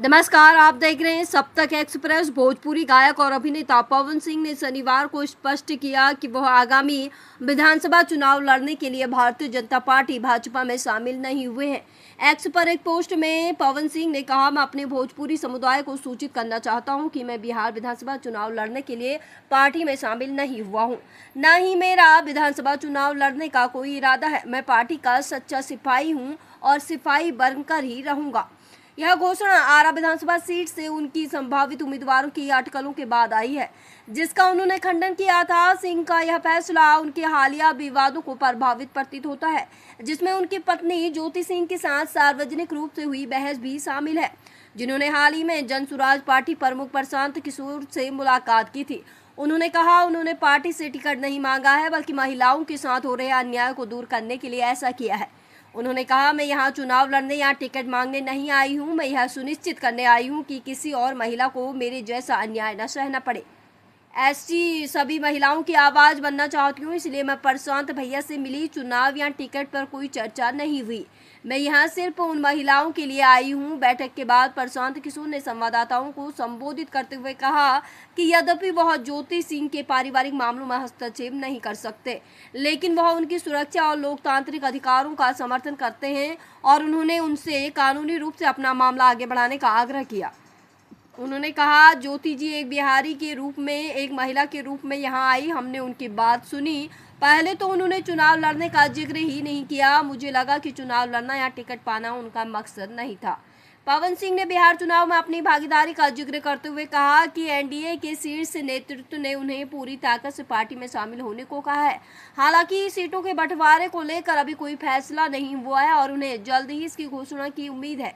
नमस्कार, आप देख रहे हैं सब तक एक्सप्रेस। भोजपुरी गायक और अभिनेता पवन सिंह ने शनिवार को स्पष्ट किया कि वह आगामी विधानसभा चुनाव लड़ने के लिए भारतीय जनता पार्टी भाजपा में शामिल नहीं हुए हैं। एक्स पर एक पोस्ट में पवन सिंह ने कहा, मैं अपने भोजपुरी समुदाय को सूचित करना चाहता हूं कि मैं बिहार विधानसभा चुनाव लड़ने के लिए पार्टी में शामिल नहीं हुआ हूं, न ही मेरा विधानसभा चुनाव लड़ने का कोई इरादा है। मैं पार्टी का सच्चा सिपाही हूँ और सिपाही बनकर ही रहूंगा। यह घोषणा आरा विधानसभा सीट से उनकी संभावित उम्मीदवारों की अटकलों के बाद आई है, जिसका उन्होंने खंडन किया था। सिंह का यह फैसला उनके हालिया विवादों को प्रभावित प्रतीत होता है, जिसमें उनकी पत्नी ज्योति सिंह के साथ सार्वजनिक रूप से हुई बहस भी शामिल है, जिन्होंने हाल ही में जन सुराज पार्टी प्रमुख प्रशांत किशोर से मुलाकात की थी। उन्होंने कहा, उन्होंने पार्टी से टिकट नहीं मांगा है, बल्कि महिलाओं के साथ हो रहे अन्याय को दूर करने के लिए ऐसा किया है। उन्होंने कहा, मैं यहाँ चुनाव लड़ने या टिकट मांगने नहीं आई हूँ, मैं यह सुनिश्चित करने आई हूँ कि किसी और महिला को मेरे जैसा अन्याय न सहना पड़े। ऐसी सभी महिलाओं की आवाज़ बनना चाहती हूँ, इसलिए मैं प्रशांत भैया से मिली। चुनाव या टिकट पर कोई चर्चा नहीं हुई, मैं यहाँ सिर्फ उन महिलाओं के लिए आई हूँ। बैठक के बाद प्रशांत किशोर ने संवाददाताओं को संबोधित करते हुए कहा कि यद्यपि वह ज्योति सिंह के पारिवारिक मामलों में हस्तक्षेप नहीं कर सकते, लेकिन वह उनकी सुरक्षा और लोकतांत्रिक अधिकारों का समर्थन करते हैं और उन्होंने उनसे कानूनी रूप से अपना मामला आगे बढ़ाने का आग्रह किया। उन्होंने कहा, ज्योति जी एक बिहारी के रूप में, एक महिला के रूप में यहाँ आई, हमने उनकी बात सुनी। पहले तो उन्होंने चुनाव लड़ने का जिक्र ही नहीं किया। मुझे लगा कि चुनाव लड़ना या टिकट पाना उनका मकसद नहीं था। पवन सिंह ने बिहार चुनाव में अपनी भागीदारी का जिक्र करते हुए कहा कि एनडीए के शीर्ष नेतृत्व ने उन्हें पूरी ताकत से पार्टी में शामिल होने को कहा है। हालांकि सीटों के बंटवारे को लेकर अभी कोई फैसला नहीं हुआ है और उन्हें जल्द ही इसकी घोषणा की उम्मीद है।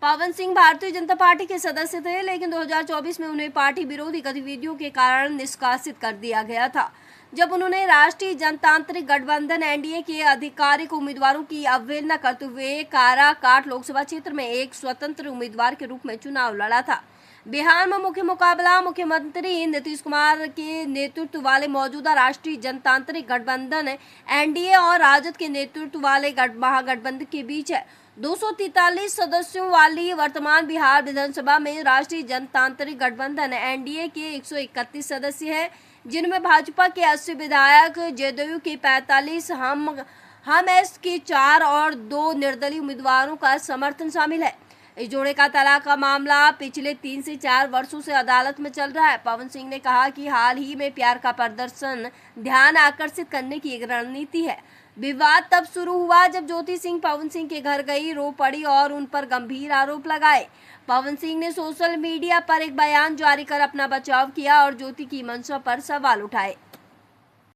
पवन सिंह भारतीय जनता पार्टी के सदस्य थे, लेकिन 2024 में उन्हें पार्टी विरोधी गतिविधियों के कारण निष्कासित कर दिया गया था, जब उन्होंने राष्ट्रीय जनतांत्रिक गठबंधन एनडीए के आधिकारिक उम्मीदवारों की अवहेलना करते हुए काराकाट लोकसभा क्षेत्र में एक स्वतंत्र उम्मीदवार के रूप में चुनाव लड़ा था। बिहार में मुख्य मुकाबला मुख्यमंत्री नीतीश कुमार के नेतृत्व वाले मौजूदा राष्ट्रीय जनतांत्रिक गठबंधन एनडीए और राजद के नेतृत्व वाले महागठबंधन के बीच है। 243 सदस्यों वाली वर्तमान बिहार विधानसभा में राष्ट्रीय जनतांत्रिक गठबंधन एनडीए के 131 सदस्य हैं, जिनमें भाजपा के 80 विधायक, जदयू के 45, हम एस के 4 और 2 निर्दलीय उम्मीदवारों का समर्थन शामिल है। इस जोड़े का तलाक का मामला पिछले 3 से 4 वर्षों से अदालत में चल रहा है। पवन सिंह ने कहा कि हाल ही में प्यार का प्रदर्शन ध्यान आकर्षित करने की एक रणनीति है। विवाद तब शुरू हुआ जब ज्योति सिंह पवन सिंह के घर गई, रो पड़ी और उन पर गंभीर आरोप लगाए। पवन सिंह ने सोशल मीडिया पर एक बयान जारी कर अपना बचाव किया और ज्योति की मंशा पर सवाल उठाए।